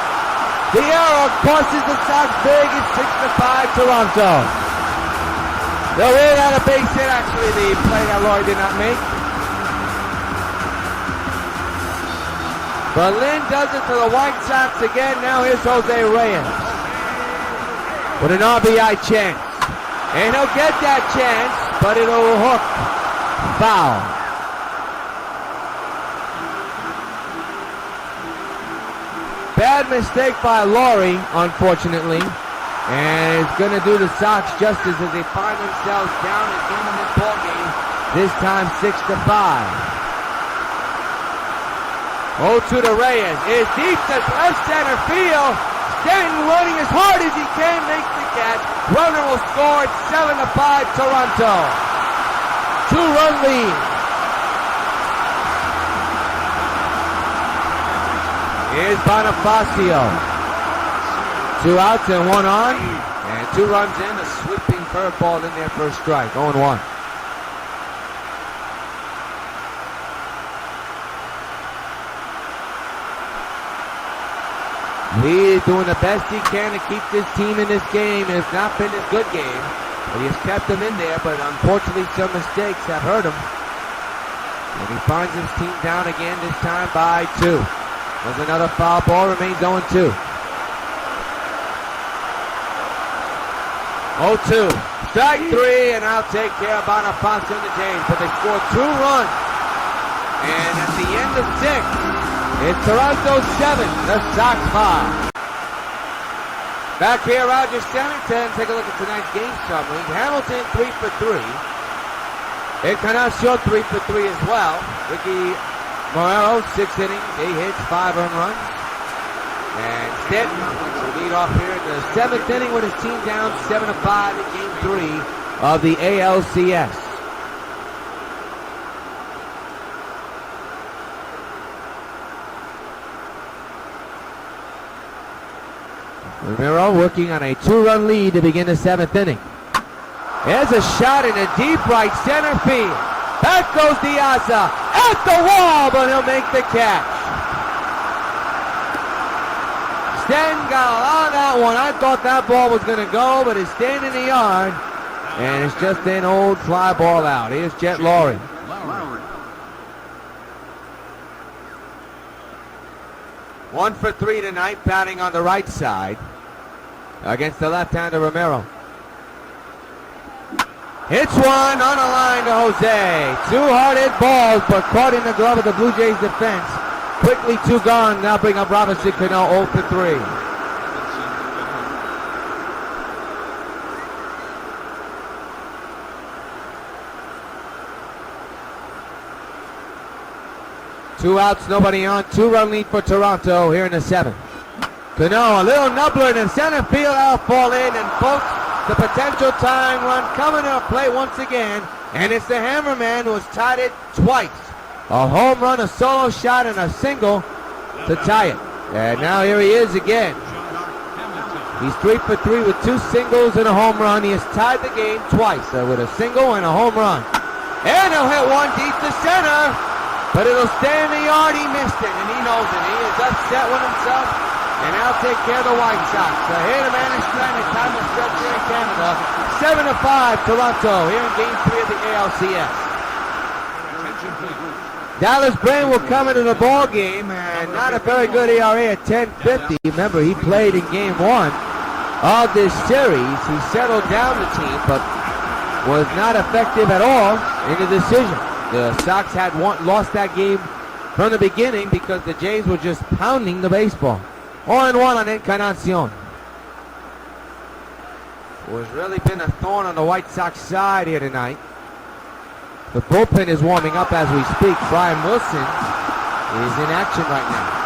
The error costs the Sox big. It's 6-5 Toronto. They'll rule out a base hit, actually, the play that Laurie did not make. But Lynn does it to the White Sox again. Now here's Jose Reyes with an RBI chance. And he'll get that chance, but it'll hook. Foul. Bad mistake by Laurie, unfortunately. And it's going to do the Sox justice as they find themselves down again in this ballgame. This time 6-5. 0-2 to Reyes. Is deep to left center field. Stanton running as hard as he can, makes the catch. Runner will score. It's 7-5 Toronto. 2-run lead. Here's Bonifacio. 2 outs and 1 on. And 2 runs in. A sweeping curveball in there for a strike. 0-1. Lee is doing the best he can to keep this team in this game. It's not been his good game, but he has kept them in there, but unfortunately some mistakes have hurt him. And he finds his team down again, this time by 2. There's another foul ball, remains 0-2. 0-2. Strike 3, and I'll take care of Bonifacio and the Jays, but they score 2 runs. And at the end of 6, it's Toronto 7, the Sox 5. Back here, Roger Center. Take a look at tonight's game summary. Hamilton 3 for 3. Encarnacion 3 for 3 as well. Ricky Morero 6 innings, 8 hits, 5 earned runs. And Stanton will lead off here in the 7th inning with his team down 7-5 in Game 3 of the A.L.C.S. Romero working on a 2-run lead to begin the 7th inning. There's a shot in a deep right center field. Back goes Diaz at the wall, but he'll make the catch. Stanton got a lot of that one. I thought that ball was going to go, but it's staying in the yard. And it's just an old fly ball out. Here's Jet Lowry. 1 for 3 tonight, batting on the right side against the left-hander Romero. Hits one on the line to Jose. 2 hard-hit balls, but caught in the glove of the Blue Jays defense. Quickly 2 gone. Now bring up Robinson Cano, 0 for 3. Two outs, nobody on. 2-run lead for Toronto here in the 7th. Cano, a little nubbler in center field, out fall in, and folks, the potential tying run coming to play once again, and it's the Hammerman who has tied it twice. A home run, a solo shot, and a single to tie it. And now here he is again. He's 3 for 3 with 2 singles and a home run. He has tied the game twice with a single and a home run. And he'll hit one deep to center, but it'll stay in the yard. He missed it, and he knows it. He is upset with himself, and now take care of the White Sox. So here the man is trying to time the stretch here in Canada. 7-5 Toronto here in Game 3 of the A.L.C.S. Dallas Brain will come into the ball game, and not a very good ERA at 10.50. Remember, he played in Game 1 of this series. He settled down the team, but was not effective at all in the decision. The Sox had lost that game from the beginning because the Jays were just pounding the baseball. 0-1 on Encarnacion. Who's really been a thorn on the White Sox side here tonight. The bullpen is warming up as we speak. Brian Wilson is in action right now.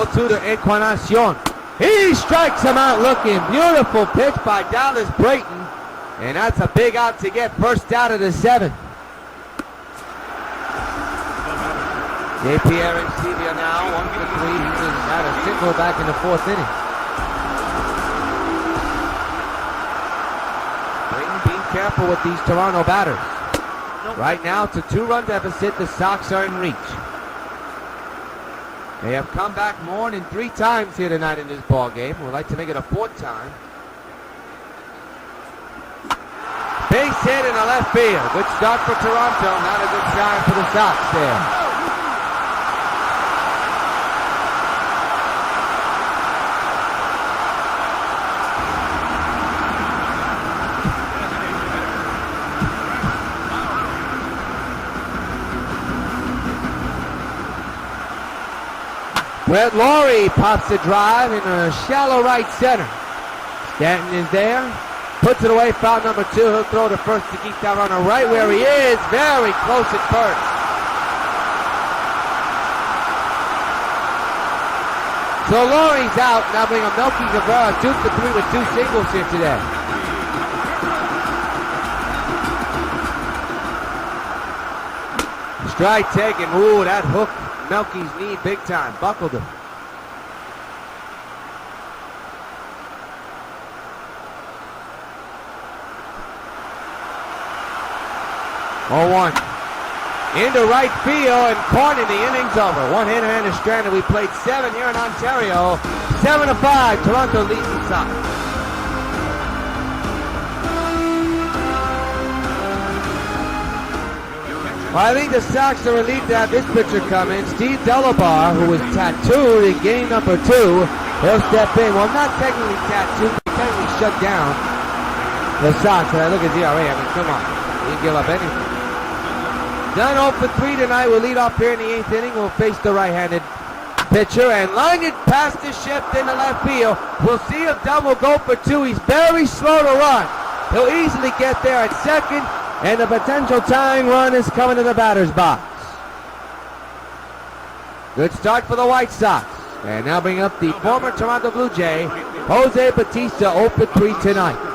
0-2 to Encarnacion. He strikes him out looking. Beautiful pitch by Dallas Brayton. And that's a big out to get first out of the 7th. JP Arancibia now 1 for 3. He just had a single back in the 4th inning. Brayton being careful with these Toronto batters. Right now it's a 2-run deficit. The Sox are in reach. They have come back more than 3 times here tonight in this ball game. We'd like to make it a 4th time. Base hit in the left field. Good start for Toronto. Not a good sign for the Sox there. Brett Laurie pops the drive in a shallow right center. Stanton is there. Puts it away, foul number 2. He'll throw to first to keep that runner right where he is. Very close at first. So Laurie's out. Now bring up Melky Guevara, 2 for 3 with 2 singles here today. Strike taken. Ooh, that hook Melky's knee big time. Buckled him. Oh, 1. Into right field and Corning, the inning's over. 1 hit and is stranded. We played 7 here in Ontario. 7-5. Toronto leads the Sox. Well, I think the Sox are relieved to have this pitcher come in. Steve Delabar, who was tattooed in game number 2. He'll step in. Well, not technically tattooed, but technically shut down the Sox. When I look at the ERA, I mean, come on. He didn't give up anything. Done 0 for 3 tonight. We'll lead off here in the 8th inning. We'll face the right-handed pitcher and line it past the shift in the left field. We'll see if Dunn will go for 2. He's very slow to run. He'll easily get there at second, and the potential tying run is coming to the batter's box. Good start for the White Sox. And now bring up the former Toronto Blue Jay, Jose Bautista, 0 for 3 tonight.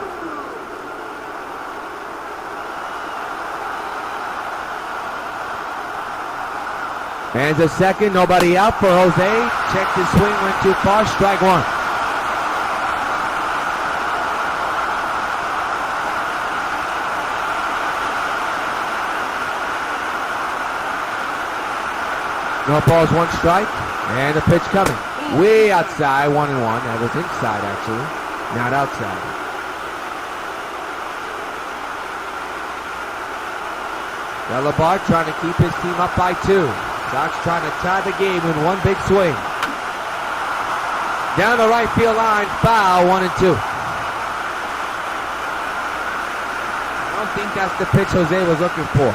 And a second, nobody out for Jose. Checked his swing, went too far, strike 1. No balls, 1 strike, and a pitch coming. Way outside, 1-1. That was inside, actually, not outside. Delabar trying to keep his team up by 2. Sox trying to tie the game in 1 big swing. Down the right field line, foul, 1-2. I don't think that's the pitch Jose was looking for.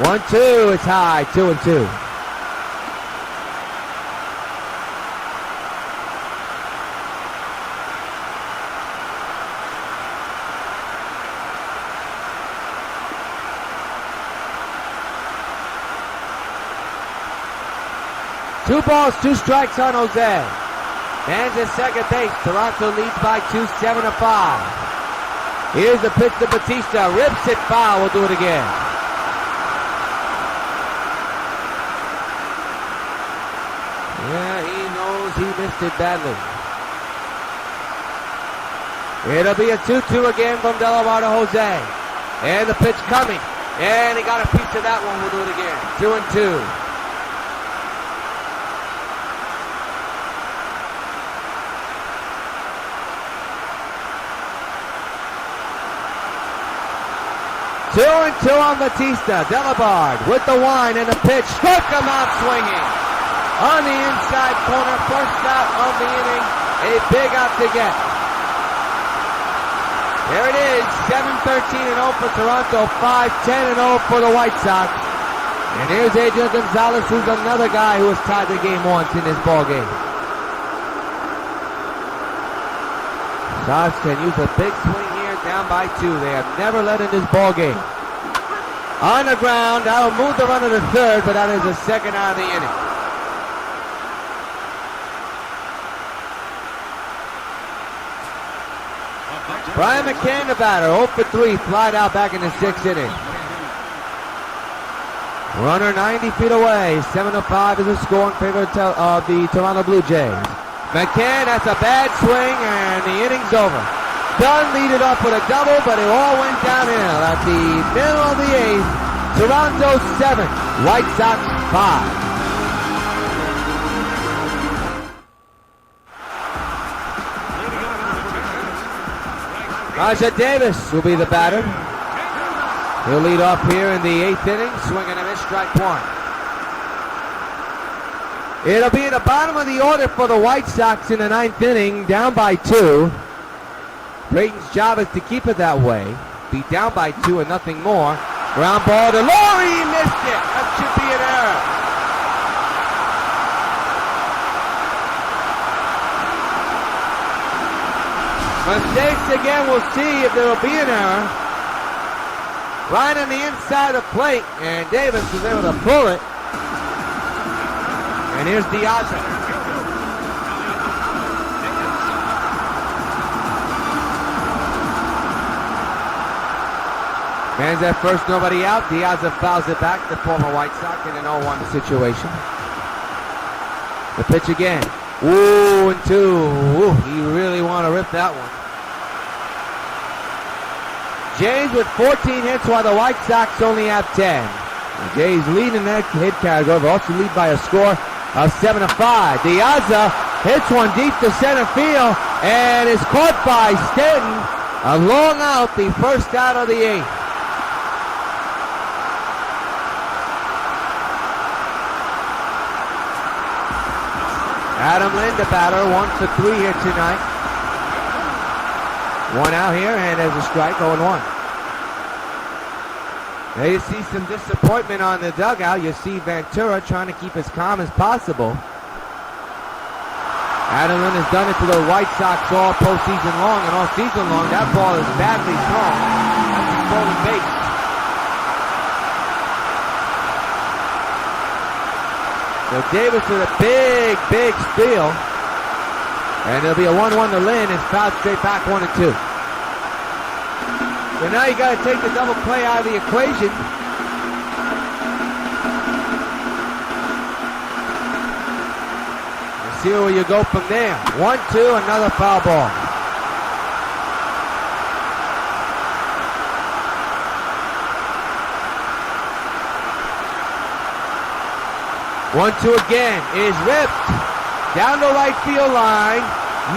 1-2, it's high, 2-2. 2 balls, 2 strikes on Jose. Man's at second base. Toronto leads by 2, 7-5. Here's the pitch to Batista. Rips it foul. We'll do it again. Yeah, he knows he missed it badly. It'll be a 2-2 again from Delabar to Jose. And the pitch coming. And he got a piece of that one. We'll do it again. 2-2. Two and two on Batista. Delabard with the wind and the pitch. Struck him out swinging. On the inside corner. First out of the inning. A big out to get. There it is. 7-13-0 for Toronto. 5-10-0 for the White Sox. And here's Adrian Gonzalez, who's another guy who has tied the game once in this ball game. Sox can use a big swing here, down by 2. They have never led in this ball game. On the ground, that'll move the runner to third, but that is the second out of the inning. Brian McCann, the batter, 0 for 3, flied out back in the 6th inning. Runner 90 feet away, 7-5 is the score in favor of the Toronto Blue Jays. McCann, that's a bad swing, and the inning's over. Dunn lead it off with a double, but it all went downhill at the middle of the 8th. Toronto 7, White Sox 5. Rajah Davis will be the batter. He'll lead off here in the 8th inning, swinging and a miss, strike 1. It'll be in the bottom of the order for the White Sox in the 9th inning, down by 2. Brayton's job is to keep it that way. Be down by 2 and nothing more. Ground ball to Laurie, missed it. That should be an error. Mistakes again, we'll see if there will be an error. Right on the inside of the plate, and Davis was able to pull it. And here's Diaz. Man's at first, nobody out. Diaz fouls it back, the former White Sox, in an 0-1 situation. The pitch again. Ooh, and 2. Ooh, you really want to rip that one. Jays with 14 hits while the White Sox only have 10. The Jays lead in that hit category, but also lead by a score of 7-5. Diaz hits one deep to center field and is caught by Stanton. A long out, the first out of the 8th. Adam Lind, the batter, 1 for 3 here tonight. 1 out here, and there's a strike, 0-1. Now you see some disappointment on the dugout. You see Ventura trying to keep as calm as possible. Adam Lind has done it to the White Sox all postseason long, and all season long. That ball is badly thrown. That's a stolen base. So Davis with a big steal. And it'll be a 1-1 to Lynn, and fouled straight back 1-2. So now you got to take the double play out of the equation. And see where you go from there. 1-2, another foul ball. One-two again is ripped down the right field line.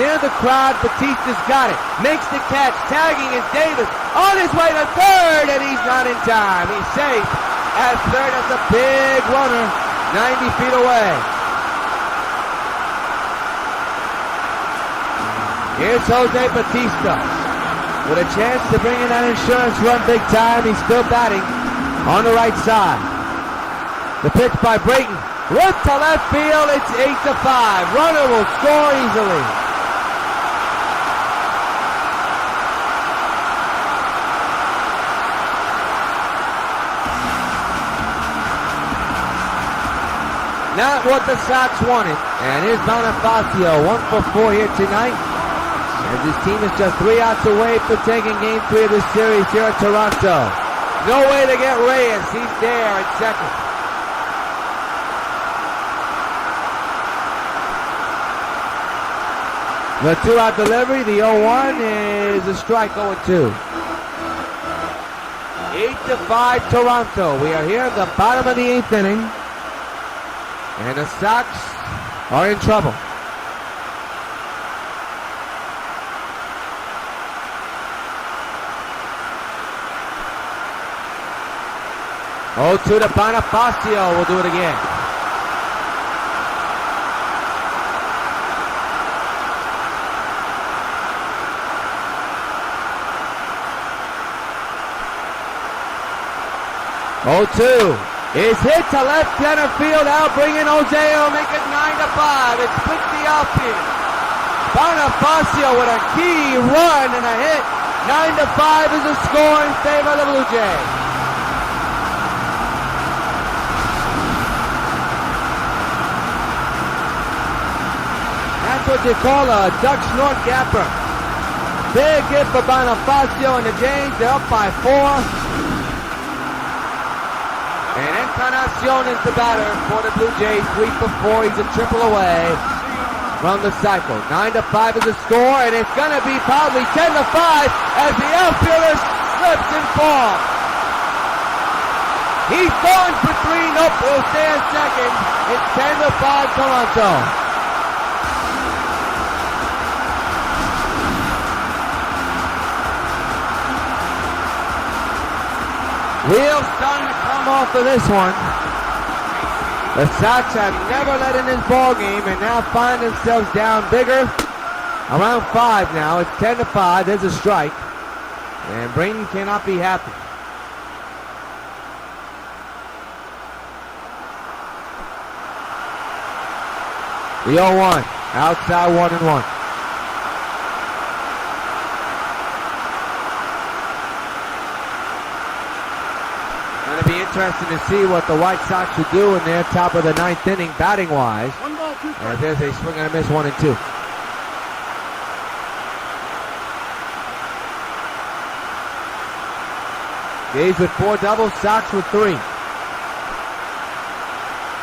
Near the crowd, Batista's got it. Makes the catch. Tagging is Davis. On his way to third, and he's not in time. He's safe at third. That's a big runner, 90 feet away. Here's Jose Batista with a chance to bring in that insurance run big time. He's still batting on the right side. The pitch by Brayton. Ripped to left field. It's 8-5. Runner will score easily. Not what the Sox wanted. And here's Bonifacio, 1 for 4 here tonight. And this team is just 3 outs away from taking game 3 of this series here at Toronto. No way to get Reyes. He's there at second. The 2-out delivery, the 0-1 is a strike, 0-2. 8-5 Toronto. We are here at the bottom of the 8th inning. And the Sox are in trouble. Oh, to the Bonifacio. We'll do it again. Oh, 2 is hit to left center field. Out, bring in Jose. Will make it 9-5. It splits the outfield. Bonifacio with a key run and a hit. 9-5 is the score in favor of the Blue Jays. That's what you call a Dutch North Gapper. Big hit for Bonifacio and the Jays. They're up by 4. And Encarnacion is the batter for the Blue Jays. 3 for 4. He's a triple away from the cycle. 9-5 is the score, and it's going to be probably 10-5 as the outfielder slips and falls. He's going for 3. Nope, he'll stay at second. It's 10-5 Toronto. Wheels starting to come off of this one. The Sox have never let in this ball game and now find themselves down bigger. Around 5 now. It's 10-5. There's a strike. And Brayton cannot be happy. The 0-1. Outside 1-1. Interesting to see what the White Sox will do in their top of the 9th inning, batting-wise. And there's a swing and a miss, 1-2. Jays with 4 doubles, Sox with 3.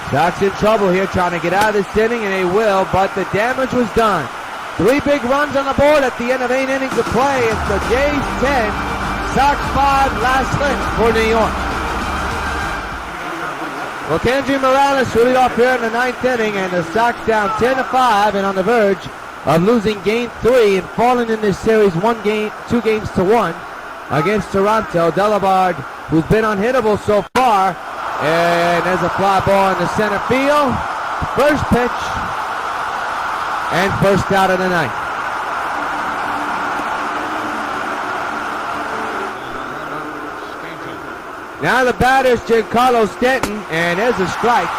Sox in trouble here, trying to get out of this inning, and they will, but the damage was done. 3 big runs on the board at the end of 8 innings of play. It's the Jays 10, Sox 5, last inning for New York. Well, Kendry Morales will lead off here in the 9th inning, and the Sox down 10-5 and on the verge of losing game 3 and falling in this series 2 games to 1 against Toronto. Delabard, who's been unhittable so far, and there's a fly ball in the center field. First pitch, and first out of the 9th. Now the batter's Giancarlo Stanton, and there's a strike.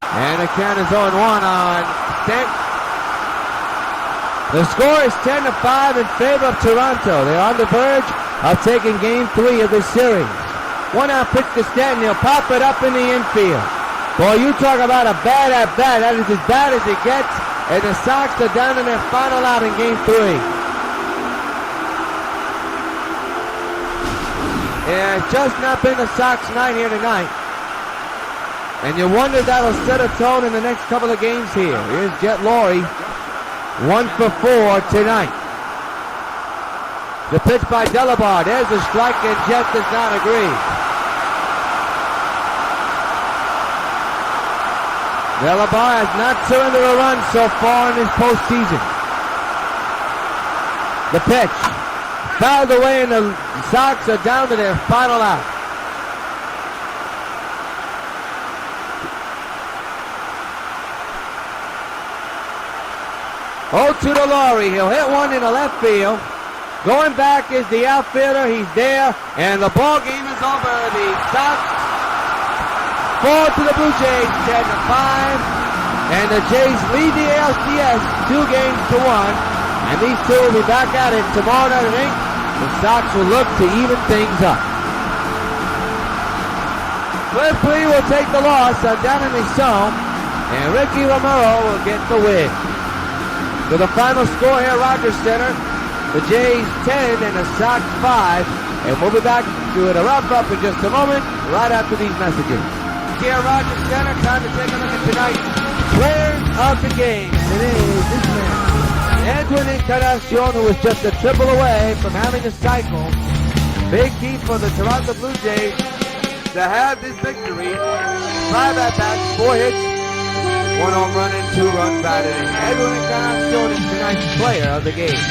And the count is 0-1 on Stanton. The score is 10-5 in favor of Toronto. They're on the verge of taking game 3 of this series. 1-out pitch to Stanton. He'll pop it up in the infield. Boy, you talk about a bad at-bat. That is as bad as it gets. And the Sox are down in their final out in game 3. Yeah, it's just not been the Sox night here tonight. And you wonder if that'll set a tone in the next couple of games here. Here's Jet Laurie, 1 for 4 tonight. The pitch by Delabard. There's a strike, and Jet does not agree. Delabard has not surrendered a run so far in this postseason. The pitch. Fouled away, and the Sox are down to their final out. Oh, to the Laurie. He'll hit one in the left field. Going back is the outfielder. He's there, and the ball game is over. The Sox fall to the Blue Jays 10-5, and the Jays lead the A.L.C.S. 2 games to 1. And these two will be back at it tomorrow night at 8. The Sox will look to even things up. Cliff Lee will take the loss down in his zone. And Ricky Romero will get the win. So the final score here, Rogers Center, the Jays 10 and the Sox 5. And we'll be back doing a wrap-up in just a moment, right after these messages. Here at Rogers Center, time to take a look at tonight's players of the game. Today, this man, Edwin Encarnacion, who was just a triple away from having a cycle. Big key for the Toronto Blue Jays to have this victory. 5 at-bats, 4 hits, 1 home run and 2 runs batted in. Edwin Encarnacion is tonight's player of the game.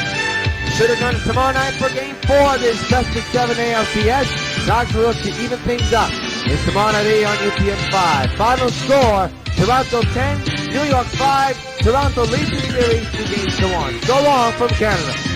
Should have done it tomorrow night for Game 4 of this Best of 7 ALCS. Sox will look to even things up. It's tomorrow night on UPN 5. Final score, Toronto 10, New York 5. Toronto leads the series 2 games to 1. So long from Canada.